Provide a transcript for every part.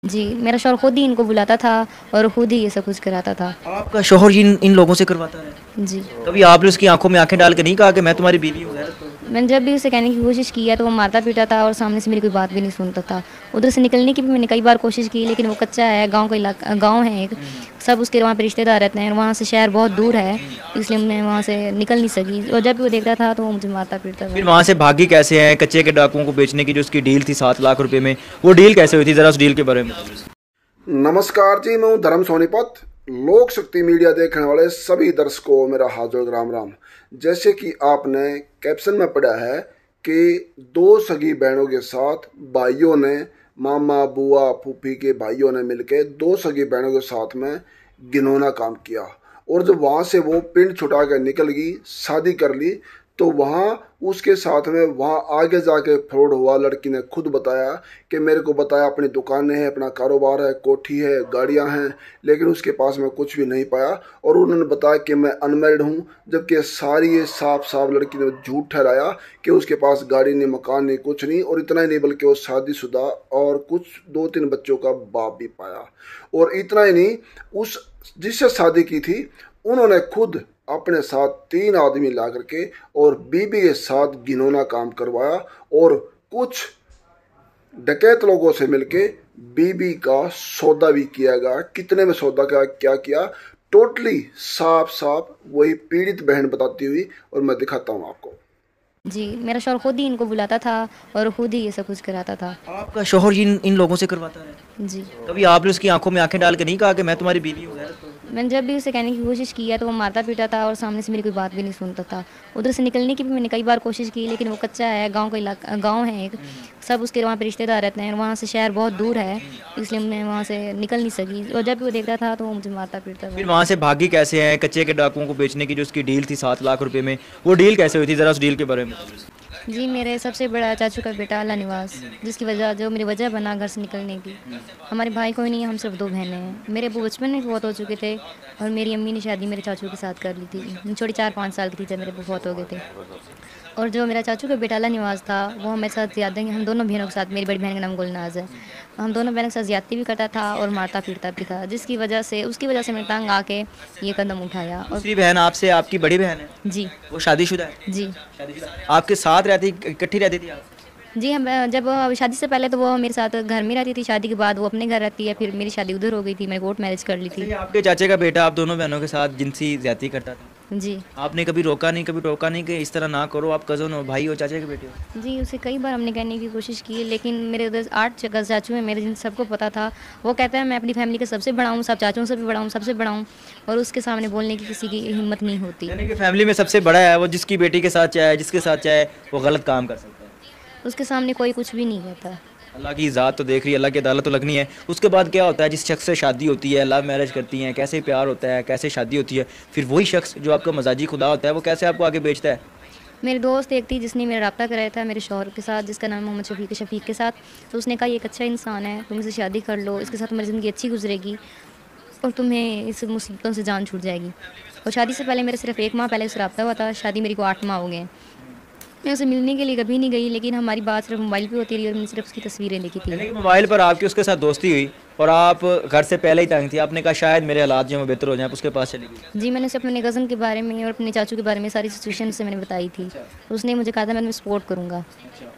जी, मेरा शौहर खुद ही इनको बुलाता था और खुद ही ये सब कुछ कराता था। आपका शौहर इन इन लोगों से करवाता है? जी। कभी आपने उसकी आंखों में आंखें डाल के नहीं कहा कि मैं तुम्हारी बीवी हूँ? मैंने जब भी उसे कहने की कोशिश की है तो वो मारता-पीटा था और सामने से मेरी कोई बात भी नहीं सुनता था। उधर से निकलने की भी मैंने कई बार कोशिश की, लेकिन वो कच्चा है, गाँव का इलाका गाँव है एक, सब उसके वहाँ पे रिश्तेदार रहते हैं, वहाँ से शहर बहुत दूर है, इसलिए मैं वहाँ से निकल नहीं सकी और जब भी वो देखता था तो वो मुझे मारता-पीटता फिर था। वहाँ से भागी कैसे हैं? कच्चे के डाकुओं को बेचने की जो उसकी डील थी 7 लाख रुपए में, वो डील कैसे हुई थी? जरा उस डील के बारे में बताइए। नमस्कार जी, मैं हूं धर्म सोनीपत। लोक शक्ति मीडिया देखने वाले सभी दर्शकों को मेरा हार्दिक राम राम। जैसे कि आपने कैप्शन में पढ़ा है कि दो सगी बहनों के साथ भाइयों ने, मामा बुआ फूफी के भाइयों ने मिलकर दो सगी बहनों के साथ में घिनौना काम किया और जब वहाँ से वो पिंड छुटा कर निकल गई, शादी कर ली, तो वहाँ उसके साथ में वहाँ आगे जाके फ्रॉड हुआ। लड़की ने खुद बताया कि मेरे को बताया अपनी दुकानें हैं, अपना कारोबार है, कोठी है, गाड़ियाँ हैं, लेकिन उसके पास में कुछ भी नहीं पाया और उन्होंने बताया कि मैं अनमैरिड हूँ, जबकि सारी ये साफ साफ लड़की ने झूठ ठहराया कि उसके पास गाड़ी नहीं, मकान नहीं, कुछ नहीं। और इतना ही नहीं बल्कि वो शादीशुदा और कुछ 2-3 बच्चों का बाप भी पाया। और इतना ही नहीं, उस जिससे शादी की थी उन्होंने खुद अपने साथ 3 आदमी ला करके और बीबी के साथ घिनौना काम करवाया और कुछ डकैत लोगों से मिलके बीबी का सौदा भी किया गया। कितने में सौदा का क्या किया, टोटली साफ साफ वही पीड़ित बहन बताती हुई, और मैं दिखाता हूँ आपको। जी, मेरा शौहर खुद ही इनको बुलाता था और खुद ही ये सब कुछ कराता था। आपका शौहर इन इन लोगों से करवाता है? जी। कभी आपने उसकी आंखों में आंखें डाल के नहीं कहा कि मैं तुम्हारी बीवी हूँ? मैंने जब भी उसे कहने की कोशिश की है तो वो मारता-पीटा था और सामने से मेरी कोई बात भी नहीं सुनता था। उधर से निकलने की भी मैंने कई बार कोशिश की, लेकिन वो कच्चा है, गाँव का इलाका गाँव है एक, सब उसके वहाँ पे रिश्तेदार रहते हैं, वहाँ से शहर बहुत दूर है, इसलिए मैं वहाँ से निकल नहीं सकी और जब भी वो देखता था तो वो मुझे मारता-पीटता फिर था। वहाँ से भागी कैसे हैं? कच्चे के डाकुओं को बेचने की जो उसकी डील थी 7 लाख रुपए में, वो डील कैसे हुई थी? जरा उस डील के बारे में बताइए। जी, मेरे सबसे बड़ा चाचू का बेटा अल्लाह निवास, जिसकी वजह जो मेरी वजह बना घर से निकलने की। हमारे भाई कोई नहीं है, हम सिर्फ 2 बहनें हैं। मेरे अब्बू बचपन में बहुत हो चुके थे और मेरी अम्मी ने शादी मेरे चाचू के साथ कर ली थी। छोटी 4-5 साल की थी जब मेरे अब्बू फौत हो गए थे। और जो मेरा चाचू का बेटा अल्लाह निवास था, वो हमारे साथ ज़्यादा ही, हम दोनों बहनों के साथ, मेरी बड़ी बहन का नाम गुलनाज़ है, हम दोनों बहनों के साथ ज़्यादती भी करता था और मारता-पीटता भी था, जिसकी वजह से उसकी वजह से मैं तंग आके ये कदम उठाया। और दूसरी बहन आपसे आपकी बड़ी बहन है? जी, वो शादीशुदा है? जी। शादीशुदा। आपके साथ रहती, इकट्ठी रहती थी आप? जी, हम जब शादी से पहले तो वो मेरे साथ घर में रहती थी, शादी के बाद वो अपने घर रहती है, फिर मेरी शादी उधर हो गई थी, मैंने कोर्ट मैरिज कर ली अच्छा, थी। ये आपके चाचे का बेटा आप दोनों बहनों के साथ जिनसी ज्यादती करता था? जी। आपने कभी रोका नहीं, कभी टोका नहीं कि इस तरह ना करो, आप कज़न हो, भाई हो, चाचे के बेटे हो? जी, उसे कई बार हमने कहने की कोशिश की, लेकिन मेरे उधर 8 चाचू हैं मेरे, जिन सबको पता था। वो कहता है मैं अपनी फैमिली का सबसे बड़ा हूँ, सब चाचुओं से भी बड़ा हूँ, सबसे बड़ा हूँ, और उसके सामने बोलने की किसी की हिम्मत नहीं होती। यानी कि फैमिली में सबसे बड़ा है वो, जिसकी बेटी के साथ चाहे, जिसके साथ चाहे वो गलत काम कर सकता है। उसके सामने कोई कुछ भी नहीं कहता। अल्लाह की ज़ात तो देख रही है, अल्लाह की अदालत तो लगनी है। उसके बाद क्या होता है, जिस शख्स से शादी होती है, लव मैरिज करती हैं, कैसे प्यार होता है, कैसे शादी होती है, फिर वही शख्स जो आपका मजाजी खुदा होता है वो कैसे आपको आगे बेचता है? मेरी दोस्त एक थी जिसने मेरा राब्ता कराया था मेरे शौहर के साथ, जिसका नाम मोहम्मद शफ़ीक के साथ। तो उसने कहा ये एक अच्छा इंसान है, तुम इससे शादी कर लो, इसके साथ तुम्हारी ज़िंदगी अच्छी गुजरेगी और तुम्हें इस मुसीबतों से जान छूट जाएगी। और शादी से पहले मेरे सिर्फ 1 माह पहले उससे राब्ता हुआ था, शादी मेरी को 8 माह हो गए हैं। मैं उसे मिलने के लिए कभी नहीं गई, लेकिन हमारी बात सिर्फ मोबाइल पे होती रही और मैंने सिर्फ उसकी तस्वीरें देखी यानी थी। कि मोबाइल पर आपकी उसके साथ दोस्ती हुई और आप घर से पहले ही तंग थी, आपने कहा शायद मेरे हालात जो हैं वो बेहतर हो जाएं, आप उसके पास चली गई। जी, मैंने उसे अपने कज़न के बारे में और अपने चाचू के बारे में सारी सिचुएशन से मैंने बताई थी। तो उसने मुझे कहा था मैं तुम्हें सपोर्ट करूँगा,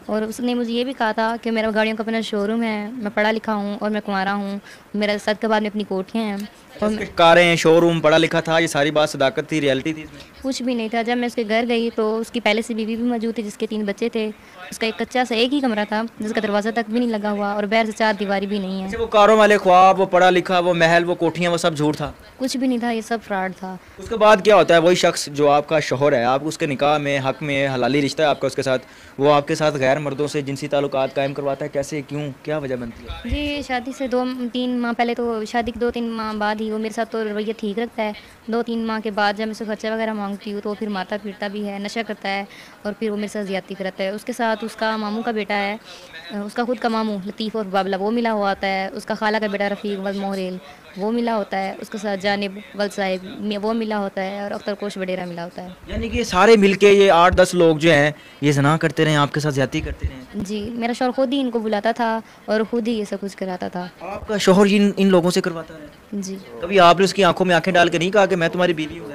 और उसने मुझे ये भी कहा था कि मेरा गाड़ियों का अपना शोरूम है, मैं पढ़ा लिखा हूँ और मैं कुंवारा हूँ, मेरा शादी के बाद में अपनी कोठियाँ हैं और उसके कारें, शोरूम, पढ़ा लिखा था, ये सारी बात सदाकत थी, रियलिटी थी इसमें? कुछ भी नहीं था। जब मैं उसके घर गई तो उसकी पहले से बीवी भी मौजूद थी, जिसके 3 बच्चे थे। उसका एक कच्चा सा एक ही कमरा था, जिसका दरवाज़ा तक भी नहीं लगा हुआ और बाहर से 4 दीवारी भी नहीं है। अच्छा, वो कारों वाले ख्वाब, वो पढ़ा लिखा, वो महल, वो कोठियाँ, वो सब झूठ था? कुछ भी नहीं था, ये सब फ्रॉड था। उसके बाद क्या होता है, वही शख्स जो आपका शौहर है, आप उसके निकाह में, हक में, हलाली रिश्ता है आपका उसके साथ, वो आपके साथ गैर मर्दों से जिनसी ताल्लुकात कायम करवाता है, कैसे, क्यों, क्या वजह बनती है? जी, शादी से 2-3 माह पहले, तो शादी के 2-3 माह बाद ही वो मेरे साथ तो रवैया ठीक रखता है। 2-3 माह के बाद जब मैं उससे खर्चा वगैरह मांगती हूँ तो वो फिर मारता-पीटता भी है, नशा करता है और फिर वो मेरे साथ ज़्यादती करता है। उसके साथ उसका मामू का बेटा है, उसका खुद का मामू लतीफ़ और बाबला, वो मिला हुआ होता है। उसका खाला खाला का बेटा रफ़ीक वल मोहरेल वो मिला होता है, उसके साथ जानिब वल साहिब वो मिला होता है, और अख्तर कोश वडेरा मिला होता है। यानी कि ये सारे मिलके ये 8-10 लोग जो हैं ये ज़ना करते रहे, आपके साथ ज़्यादती करते रहे? जी, मेरा शौहर खुद ही इनको बुलाता था और खुद ही ये सब कुछ कराता था। आपका शौहर इन लोगों से करवाता है? जी, कभी आपने उसकी आंखों में आंखें डाल के नहीं कहा कि मैं तुम्हारी बीवी हूँ?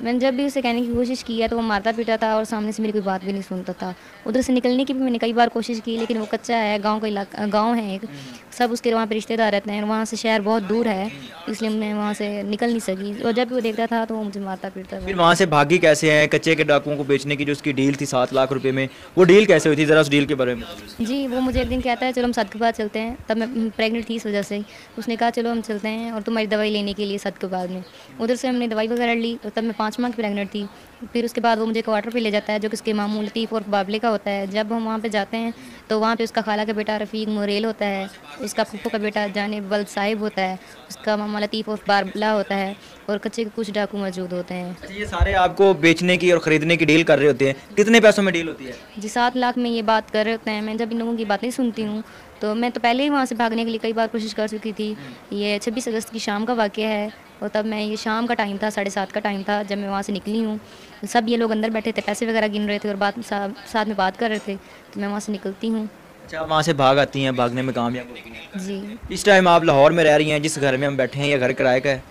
मैंने जब भी उसे कहने की कोशिश की है तो वो मारता पीटा था और सामने से मेरी कोई बात भी नहीं सुनता था। उधर से निकलने की भी मैंने कई बार कोशिश की, लेकिन वो कच्चा है, गाँव का इलाका गाँव है एक, सब उसके वहाँ पे रिश्तेदार रहते हैं, वहाँ से शहर बहुत दूर है, इसलिए मैं वहाँ से निकल नहीं सकी, और जब भी वो देखता था तो वो मुझे मारता पीटता था। फिर वहाँ से भागी कैसे हैं? कच्चे के डाकुओं को बेचने की जो उसकी डील थी 7 लाख रुपए में, वो डील कैसे हुई थी? ज़रा उस डील के बारे में बताइए। जी, वो मुझे एक दिन कहता है चलो हम सद के बाद चलते हैं, तब मैं प्रेग्नेंट थी इस वजह से। उसने कहा चलो हम चलते हैं और तुम्हारी दवाई लेने के लिए सद के बाद में। उधर से हमने दवाई वगैरह ली, और तब मैं 5 माह की प्रेग्नेंट थी। फिर उसके बाद वो मुझे क्वार्टर पे ले जाता है जो कि उसके मामू लतीफ़ और बाबले का होता है। जब हम वहाँ पे जाते हैं तो वहाँ पे उसका खाला का बेटा रफ़ीक मोरेल होता है, उसका फूफो का बेटा जानिब वल्द साहिब होता है, उसका मामा लतीफ़ और बाबला होता है, और कच्चे के कुछ डाकू मौजूद होते हैं। अच्छा, ये सारे आपको बेचने की और ख़रीदने की डील कर रहे होते हैं, कितने पैसों में डील होती है? जी, 7 लाख में ये बात कर रहे होते हैं। मैं जब इन लोगों की बातें सुनती हूँ तो मैं तो पहले ही वहाँ से भागने के लिए कई बार कोशिश कर चुकी थी। ये 26 अगस्त की शाम का वाक़या है, और तब मैं ये शाम का टाइम था, 7:30 का टाइम था जब मैं वहाँ से निकली हूँ। सब ये लोग अंदर बैठे थे, पैसे वगैरह गिन रहे थे और साथ में बात कर रहे थे, तो मैं वहाँ से निकलती हूँ। अच्छा, आप वहाँ से भाग आती हैं, भागने में कामयाब होती हैं। जी, इस टाइम आप लाहौर में रह रही हैं, जिस घर में हम बैठे हैं, ये घर किराए का है?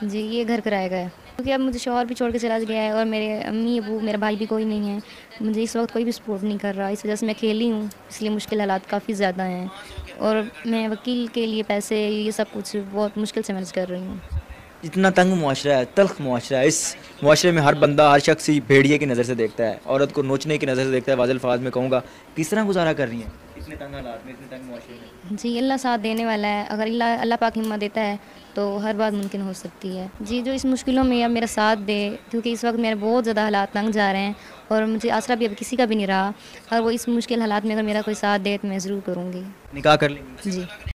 जी, ये घर किराए का है, क्योंकि अब मुझे शौहर भी छोड़ के चला गया है और मेरे अम्मी अबू मेरा भाई भी कोई नहीं है। मुझे इस वक्त कोई भी सपोर्ट नहीं कर रहा, इस वजह से मैं अकेली हूँ, इसलिए मुश्किल हालात काफ़ी ज़्यादा हैं, और मैं वकील के लिए पैसे ये सब कुछ बहुत मुश्किल से मैनेज कर रही हूँ। इतना तंग मुआशरा है, तल्ख मुआशरा है। इस मुआशरे में हर बंदा, हर शख्स ही भेड़िए की नज़र से देखता है, औरत को नोचने की नज़र से देखता है। वाज़िल अल्फाज में कहूँगा, किस तरह गुजारा कर रही हैं इतने तंग हालात में, इतने तंग मुआशरे में? जी, अल्लाह साथ देने वाला है, अगर अल्लाह पाक हिम्मत देता है तो हर बात मुमकिन हो सकती है। जी, जो इस मुश्किलों में अब मेरा साथ दे, क्योंकि इस वक्त मेरे बहुत ज़्यादा हालात तंग जा रहे हैं और मुझे आसरा भी अब किसी का भी नहीं रहा, और वो इस मुश्किल हालात में अगर मेरा कोई साथ दे तो मैं ज़रूर करूँगी। निकाह कर लेंगे? जी।